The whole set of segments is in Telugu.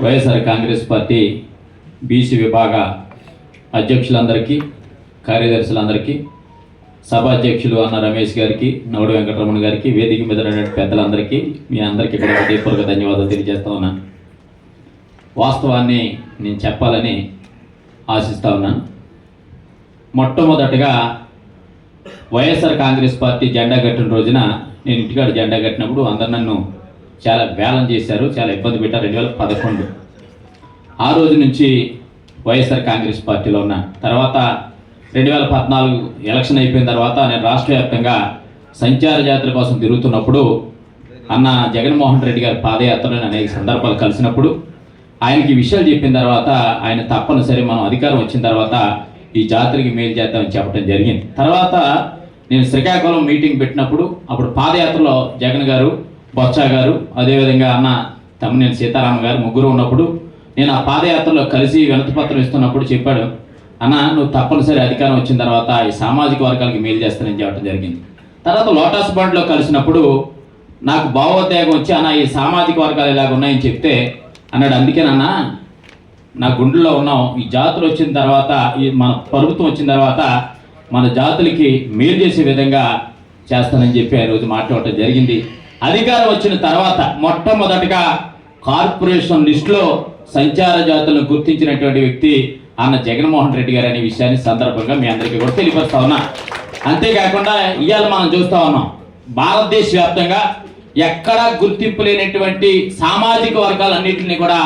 వైఎస్ఆర్ కాంగ్రెస్ పార్టీ బీసీ విభాగ అధ్యక్షులందరికీ, కార్యదర్శులందరికీ, సభాధ్యక్షులు అన్న రమేష్ గారికి, నవడు వెంకటరమణ గారికి, వేదిక మీద ఉన్నటువంటి పెద్దలందరికీ మీ అందరికీ కూడా హృదయపూర్వక ధన్యవాదాలు తెలియజేస్తా ఉన్నాను. వాస్తవాన్ని నేను చెప్పాలని ఆశిస్తా ఉన్నాను. మొట్టమొదటగా వైఎస్ఆర్ కాంగ్రెస్ పార్టీ జెండా కట్టిన రోజున నేను ఇంటికాడ జెండా కట్టినప్పుడు అందరు నన్ను చాలా వేలం చేశారు, చాలా ఇబ్బంది పెట్టారు. 2011 ఆ రోజు నుంచి వైఎస్ఆర్ కాంగ్రెస్ పార్టీలో ఉన్నా. తర్వాత 2014 ఎలక్షన్ అయిపోయిన తర్వాత నేను రాష్ట్ర వ్యాప్తంగా సంచార జాతర కోసం తిరుగుతున్నప్పుడు అన్న జగన్మోహన్ రెడ్డి గారి పాదయాత్రలో అనేక సందర్భాలు కలిసినప్పుడు ఆయనకి విషయాలు చెప్పిన తర్వాత ఆయన తప్పనిసరి మనం అధికారం వచ్చిన తర్వాత ఈ జాతరకి మేలు చేద్దామని చెప్పడం జరిగింది. తర్వాత నేను శ్రీకాకుళం మీటింగ్ పెట్టినప్పుడు అప్పుడు పాదయాత్రలో జగన్ గారు, బొత్స గారు, అదేవిధంగా అన్న తమ్మినేని సీతారామ గారు ముగ్గురు ఉన్నప్పుడు నేను ఆ పాదయాత్రలో కలిసి వినతిపత్రం ఇస్తున్నప్పుడు చెప్పాడు, అన్న నువ్వు తప్పనిసరి అధికారం వచ్చిన తర్వాత ఈ సామాజిక వర్గాలకి మేలు చేస్తానని చెప్పడం జరిగింది. తర్వాత లోటస్ బండ్లో కలిసినప్పుడు నాకు భావోద్వేగం వచ్చి అన్న ఈ సామాజిక వర్గాలు ఇలాగ ఉన్నాయని చెప్తే అన్నాడు, అందుకేనన్నా నా గుండెల్లో ఉన్నాం, ఈ జాతులు వచ్చిన తర్వాత ఈ మన ప్రభుత్వం వచ్చిన తర్వాత మన జాతులకి మేలు చేసే విధంగా చేస్తానని చెప్పి ఆ రోజు మాట్లాడటం జరిగింది. అధికారం వచ్చిన తర్వాత మొట్టమొదటిగా కార్పొరేషన్ లిస్టులో సంచార జాతులను గుర్తించినటువంటి వ్యక్తి అన్న జగన్మోహన్ రెడ్డి గారు అనే విషయాన్ని సందర్భంగా మీ అందరికీ కూడా తెలియపరుస్తా ఉన్నా. అంతేకాకుండా ఇవాళ మనం చూస్తూ ఉన్నాం, భారతదేశ వ్యాప్తంగా ఎక్కడా గుర్తింపు లేనటువంటి సామాజిక వర్గాలన్నింటినీ కూడా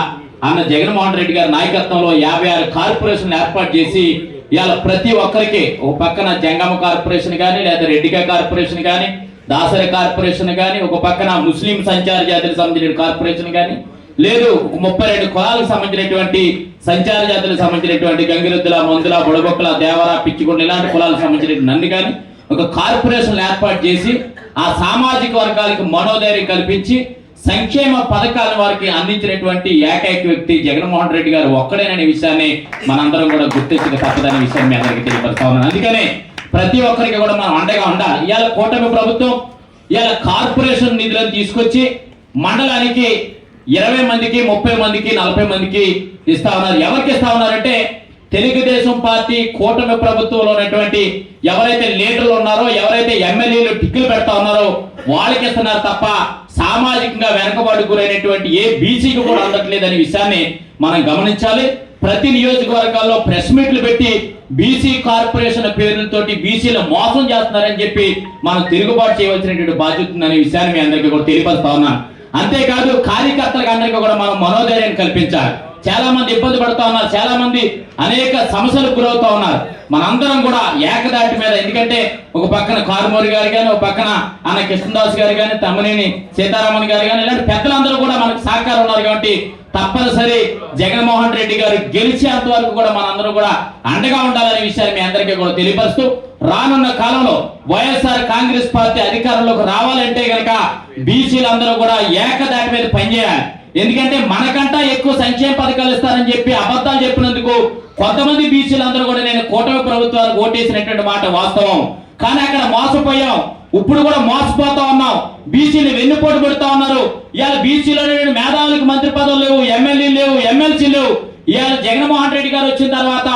అన్న జగన్మోహన్ రెడ్డి గారి నాయకత్వంలో 56 కార్పొరేషన్లు ఏర్పాటు చేసి ఇవాళ ప్రతి ఒక్కరికి ఒక పక్కన జంగమ కార్పొరేషన్ కానీ, లేదా రెడ్డిగా కార్పొరేషన్ కానీ, దాసరి కార్పొరేషన్ కానీ, ఒక పక్కన ముస్లిం సంచార జాతులకు సంబంధించిన కార్పొరేషన్ కానీ, లేదు 32 కులాలకు సంబంధించినటువంటి సంచార జాతులకు సంబంధించినటువంటి గంగిరెద్దుల, మందుల, బుడబొక్కల, దేవర, పిచ్చికొండ ఇలాంటి కులాలకు సంబంధించిన నన్ను కానీ ఒక కార్పొరేషన్ ఏర్పాటు చేసి ఆ సామాజిక వర్గాలకు మనోధైర్యం కల్పించి సంక్షేమ పథకాలను వారికి అందించినటువంటి ఏకైక వ్యక్తి జగన్మోహన్ రెడ్డి గారు ఒక్కడేననే విషయాన్ని మనందరం కూడా గుర్తించక తప్పదనే విషయాన్ని మీ అందరికీ తెలియపరుస్తా ఉన్నాను. అందుకనే ప్రతి ఒక్కరికి కూడా మనం అండగా ఉండాలి. ఇవాళ కూటమి ప్రభుత్వం ఇవాళ కార్పొరేషన్ నిధులను తీసుకొచ్చి మండలానికి 20 మందికి, 30 మందికి, 40 మందికి ఇస్తా ఉన్నారు. ఎవరికి ఇస్తా ఉన్నారంటే తెలుగుదేశం పార్టీ కూటమి ప్రభుత్వంలో ఉన్నటువంటి ఎవరైతే లీడర్లు ఉన్నారో, ఎవరైతే ఎమ్మెల్యేలు టిక్కులు పెడతా ఉన్నారో వాళ్ళకి ఇస్తున్నారు తప్ప సామాజికంగా వెనకబడి గురైనటువంటి ఏ బీసీకి కూడా అందట్లేదనే విషయాన్ని మనం గమనించాలి. ప్రతి నియోజకవర్గాల్లో ప్రెస్ మీట్లు పెట్టి బీసీ కార్పొరేషన్ పేర్లతోటి బీసీలు మోసం చేస్తున్నారని చెప్పి మనం తిరుగుబాటు చేయవలసినటువంటి బాధ్యత ఉందనే విషయాన్ని మీ అందరికీ కూడా తెలియపరుస్తా ఉన్నాను. అంతేకాదు కార్యకర్తలకు అందరికీ కూడా మనం మనోధైర్యాన్ని కల్పించాలి. చాలా మంది ఇబ్బంది పడుతూ ఉన్నారు, చాలా మంది అనేక సమస్యలకు గురవుతూ ఉన్నారు. మనందరం కూడా ఏకదాటి మీద, ఎందుకంటే ఒక పక్కన కారుమూరి గారు కానీ, ఒక పక్కన అన్న కృష్ణదాస్ గారు కానీ, తమ్మినేని సీతారామన్ గారు కానీ, ఇలాంటి పెద్దలందరూ కూడా మనకు సహకారం ఉన్నారు. కాబట్టి తప్పనిసరి జగన్మోహన్ రెడ్డి గారు గెలిచేంత వరకు కూడా మనందరూ కూడా అండగా ఉండాలనే విషయాన్ని మీ అందరికీ కూడా తెలియపరుస్తూ, రానున్న కాలంలో వైఎస్ఆర్ కాంగ్రెస్ పార్టీ అధికారంలోకి రావాలంటే కనుక బీసీలందరూ కూడా ఏకదాటి మీద పనిచేయాలి. ఎందుకంటే మనకంటా ఎక్కువ సంక్షేమ పథకాలు ఇస్తారని చెప్పి అబద్ధాలు చెప్పినందుకు కొంతమంది బీసీలందరూ కూడా నేను కూటమి ప్రభుత్వానికి ఓటేసినటువంటి మాట వాస్తవం. కానీ అక్కడ మోసపోయాం, ఇప్పుడు కూడా మోసపోతా ఉన్నాం. బీసీలు వెన్నుపోటు పెడతా ఉన్నారు. ఇవాళ బీసీలో మేధావులకు మంత్రి పదవులు లేవు, ఎమ్మెల్యేలు లేవు, ఎమ్మెల్సీ లేవు. ఇవాళ జగన్మోహన్ రెడ్డి గారు వచ్చిన తర్వాత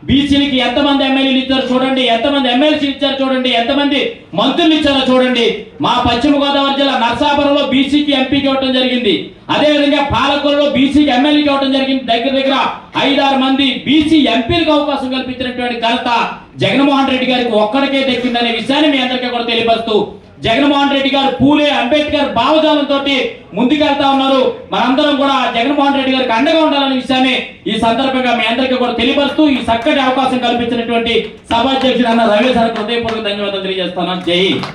బీసీలకి ఎంతమంది ఎమ్మెల్యేలు ఇచ్చారో చూడండి, ఎంతమంది ఎమ్మెల్సీ ఇచ్చారో చూడండి, ఎంతమంది మంత్రులు ఇచ్చారో చూడండి. మా పశ్చిమ గోదావరి జిల్లా నరసాపురంలో బీసీకి ఎంపీకి ఇవ్వడం జరిగింది. అదేవిధంగా పాలకొల్లులో బీసీకి ఎమ్మెల్యేకి ఇవ్వడం జరిగింది. దగ్గర 5-6 మంది బీసీ ఎంపీలకు అవకాశం కల్పించినటువంటి ఘనత జగన్మోహన్ రెడ్డి గారికి ఒక్కడికే దక్కిందనే విషయాన్ని మీ అందరికీ కూడా తెలియపరుస్తూ, జగన్మోహన్ రెడ్డి గారు పూలే అంబేద్కర్ భావజాలంతో ముందుకెళ్తా ఉన్నారు. మనందరం కూడా జగన్మోహన్ రెడ్డి గారికి అండగా ఉండాలనే విషయాన్ని ఈ సందర్భంగా మీ అందరికీ కూడా తెలియపరుస్తూ, ఈ చక్కటి అవకాశం కల్పించినటువంటి సభాధ్యక్షుడు అన్న రమేష్ గారికి హృదయపూర్వక ధన్యవాదాలు తెలియజేస్తున్నాను. జై హింద్.